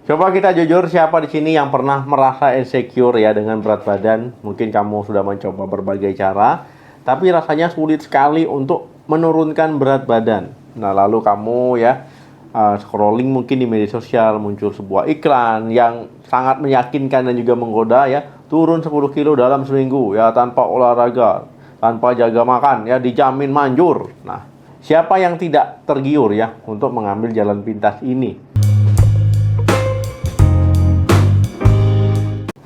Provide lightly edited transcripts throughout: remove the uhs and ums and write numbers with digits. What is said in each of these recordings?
Coba kita jujur, siapa di sini yang pernah merasa insecure ya dengan berat badan? Mungkin kamu sudah mencoba berbagai cara, tapi rasanya sulit sekali untuk menurunkan berat badan. Nah, lalu kamu ya scrolling mungkin di media sosial, muncul sebuah iklan yang sangat meyakinkan dan juga menggoda ya, turun 10 kilo dalam seminggu ya, tanpa olahraga, tanpa jaga makan ya, dijamin manjur. Nah, siapa yang tidak tergiur ya untuk mengambil jalan pintas ini?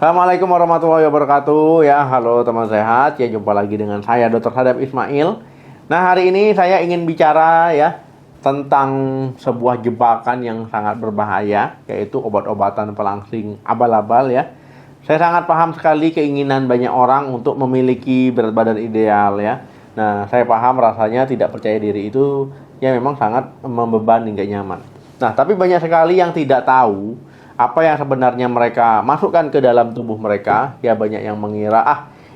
Assalamualaikum warahmatullahi wabarakatuh ya. Halo teman sehat ya, jumpa lagi dengan saya Dr. Hadap Ismail. Nah, hari ini saya ingin bicara ya tentang sebuah jebakan yang sangat berbahaya, yaitu obat-obatan pelangsing abal-abal ya. Saya sangat paham sekali keinginan banyak orang untuk memiliki berat badan ideal ya. Nah, saya paham rasanya tidak percaya diri itu ya memang sangat membebani, nggak nyaman. Nah, tapi banyak sekali yang tidak tahu apa yang sebenarnya mereka masukkan ke dalam tubuh mereka. Ya, banyak yang mengira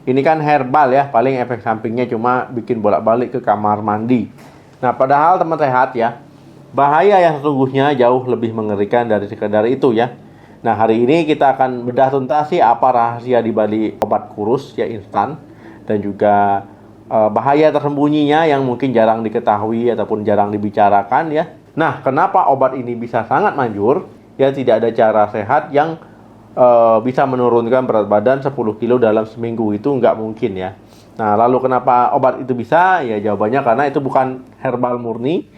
ini kan herbal ya, paling efek sampingnya cuma bikin bolak-balik ke kamar mandi. Nah, padahal teman sehat ya, bahaya yang sesungguhnya jauh lebih mengerikan dari sekedar itu ya. Nah, hari ini kita akan bedah tuntas apa rahasia di balik obat kurus ya instan, dan juga bahaya tersembunyinya yang mungkin jarang diketahui ataupun jarang dibicarakan ya. Nah, kenapa obat ini bisa sangat manjur? Ya, tidak ada cara sehat yang bisa menurunkan berat badan 10 kilo dalam seminggu, itu nggak mungkin ya. Nah, lalu kenapa obat itu bisa? Ya, jawabannya karena itu bukan herbal murni.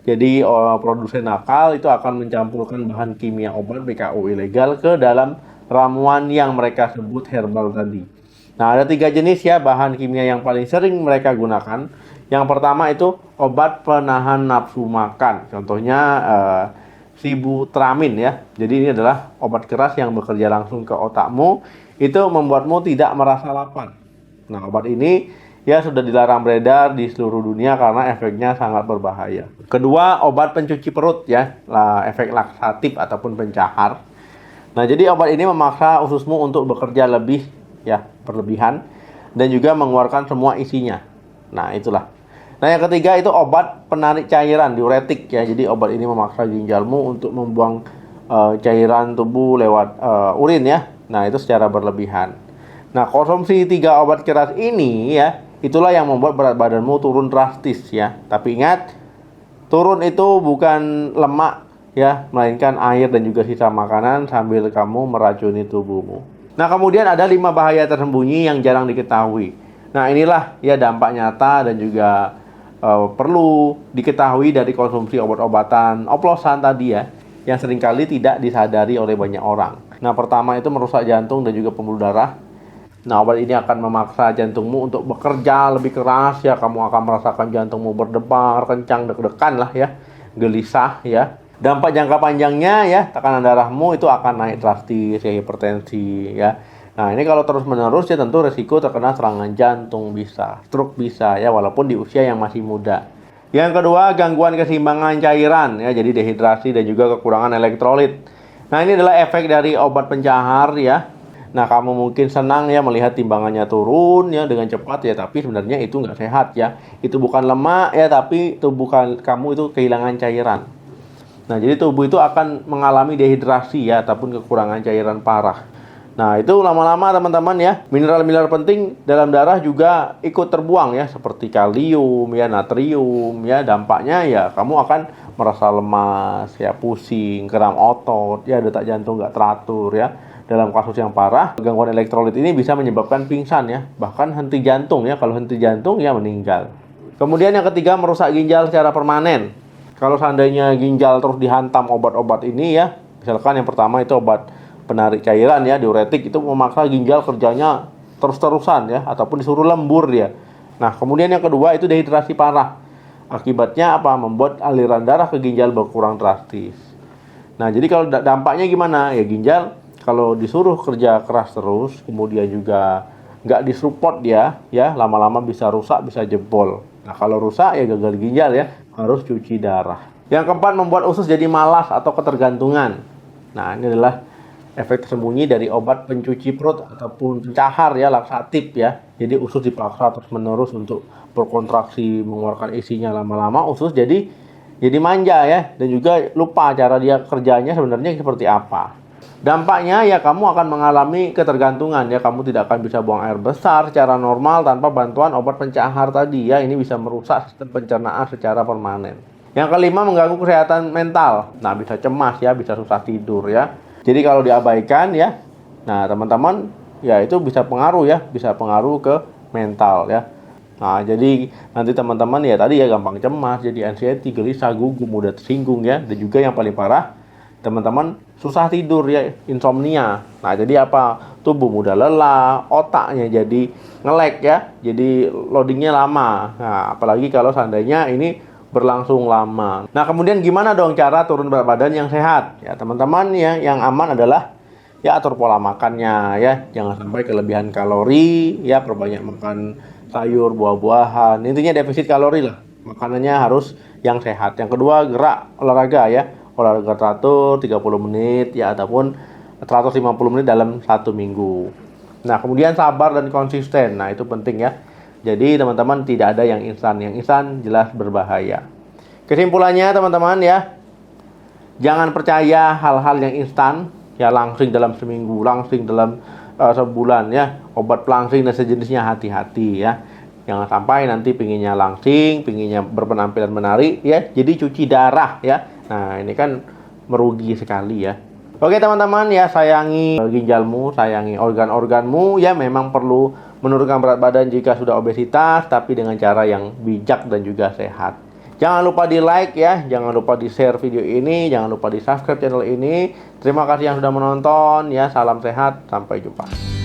Jadi produsen nakal itu akan mencampurkan bahan kimia obat BKO ilegal ke dalam ramuan yang mereka sebut herbal tadi. Nah, ada 3 jenis ya bahan kimia yang paling sering mereka gunakan. Yang pertama itu obat penahan nafsu makan. Contohnya Sibutramine ya. Jadi ini adalah obat keras yang bekerja langsung ke otakmu, itu membuatmu tidak merasa lapar. Nah, obat ini ya sudah dilarang beredar di seluruh dunia karena efeknya sangat berbahaya. Kedua, obat pencuci perut ya, efek laksatif ataupun pencahar. Nah, jadi obat ini memaksa ususmu untuk bekerja lebih ya, berlebihan, dan juga mengeluarkan semua isinya. Nah, itulah. Nah, yang ketiga itu obat penarik cairan, diuretik ya. Jadi obat ini memaksa ginjalmu untuk membuang cairan tubuh lewat urin ya. Nah, itu secara berlebihan. Nah, konsumsi 3 obat keras ini ya, itulah yang membuat berat badanmu turun drastis ya. Tapi ingat, turun itu bukan lemak ya, melainkan air dan juga sisa makanan sambil kamu meracuni tubuhmu. Nah, kemudian ada 5 bahaya tersembunyi yang jarang diketahui. Nah, inilah ya dampak nyata dan juga perlu diketahui dari konsumsi obat-obatan oplosan tadi ya, yang seringkali tidak disadari oleh banyak orang. Nah, pertama itu merusak jantung dan juga pembuluh darah. Nah, obat ini akan memaksa jantungmu untuk bekerja lebih keras ya. Kamu akan merasakan jantungmu berdebar kencang, deg-degan lah ya, gelisah ya. Dampak jangka panjangnya ya, tekanan darahmu itu akan naik drastis ya, hipertensi ya. Nah, ini kalau terus-menerus ya tentu resiko terkena serangan jantung bisa, stroke bisa ya, walaupun di usia yang masih muda. Yang kedua, gangguan keseimbangan cairan ya, jadi dehidrasi dan juga kekurangan elektrolit. Nah, ini adalah efek dari obat pencahar ya. Nah, kamu mungkin senang ya melihat timbangannya turun ya dengan cepat ya, tapi sebenarnya itu nggak sehat ya. Itu bukan lemak ya, tapi tubuh kamu itu kehilangan cairan. Nah, jadi tubuh itu akan mengalami dehidrasi ya, ataupun kekurangan cairan parah. Nah, itu lama-lama teman-teman ya, mineral-mineral penting dalam darah juga ikut terbuang ya, seperti kalium ya, natrium ya. Dampaknya ya kamu akan merasa lemas ya, pusing, kram otot ya, detak jantung nggak teratur ya. Dalam kasus yang parah, gangguan elektrolit ini bisa menyebabkan pingsan ya, bahkan henti jantung ya. Kalau henti jantung ya meninggal. Kemudian yang ketiga, merusak ginjal secara permanen. Kalau seandainya ginjal terus dihantam obat-obat ini ya, misalkan yang pertama itu obat penarik cairan ya, diuretik, itu memaksa ginjal kerjanya terus-terusan ya, ataupun disuruh lembur dia. Nah, kemudian yang kedua itu dehidrasi parah. Akibatnya apa? Membuat aliran darah ke ginjal berkurang drastis. Nah, jadi kalau dampaknya gimana? Ya, ginjal kalau disuruh kerja keras terus, kemudian juga nggak disupport dia ya, lama-lama bisa rusak, bisa jebol. Nah, kalau rusak ya gagal ginjal ya, harus cuci darah. Yang keempat, membuat usus jadi malas atau ketergantungan. Nah, ini adalah efek tersembunyi dari obat pencuci perut ataupun pencahar ya, laksatif ya. Jadi usus dipaksa terus-menerus untuk berkontraksi, mengeluarkan isinya. Lama-lama usus jadi manja ya, dan juga lupa cara dia kerjanya sebenarnya seperti apa. Dampaknya ya kamu akan mengalami ketergantungan ya, kamu tidak akan bisa buang air besar secara normal tanpa bantuan obat pencahar tadi ya. Ini bisa merusak sistem pencernaan secara permanen. Yang kelima, mengganggu kesehatan mental. Nah, bisa cemas ya, bisa susah tidur ya. Jadi kalau diabaikan ya, nah teman-teman ya itu bisa pengaruh ya, bisa pengaruh ke mental ya. Nah, jadi nanti teman-teman ya tadi ya gampang cemas, jadi anxiety, gelisah, gugup, mudah tersinggung ya. Dan juga yang paling parah, teman-teman susah tidur ya, insomnia. Nah, jadi apa? Tubuh mudah lelah, otaknya jadi nge-lag ya, jadi loadingnya lama. Nah, apalagi kalau seandainya ini berlangsung lama. Nah, kemudian gimana dong cara turun berat badan yang sehat? Ya, teman-teman ya, yang aman adalah ya atur pola makannya ya, jangan sampai kelebihan kalori ya, perbanyak makan sayur, buah-buahan. Intinya defisit kalori lah. Makanannya harus yang sehat. Yang kedua, gerak olahraga ya. Olahraga teratur 30 menit ya, ataupun 150 menit dalam 1 minggu. Nah, kemudian sabar dan konsisten. Nah, itu penting ya. Jadi teman-teman tidak ada yang instan. Yang instan jelas berbahaya. Kesimpulannya teman-teman ya, jangan percaya hal-hal yang instan ya, langsing dalam seminggu, langsing dalam sebulan ya. Obat pelangsing dan sejenisnya, hati-hati ya. Jangan sampai nanti pinginnya langsing, pinginnya berpenampilan menarik ya, jadi cuci darah ya. Nah, ini kan merugi sekali ya. Oke teman-teman ya, sayangi ginjalmu, sayangi organ-organmu ya. Memang perlu menurunkan berat badan jika sudah obesitas, tapi dengan cara yang bijak dan juga sehat. Jangan lupa di like ya, jangan lupa di share video ini, jangan lupa di subscribe channel ini. Terima kasih yang sudah menonton ya, salam sehat, sampai jumpa.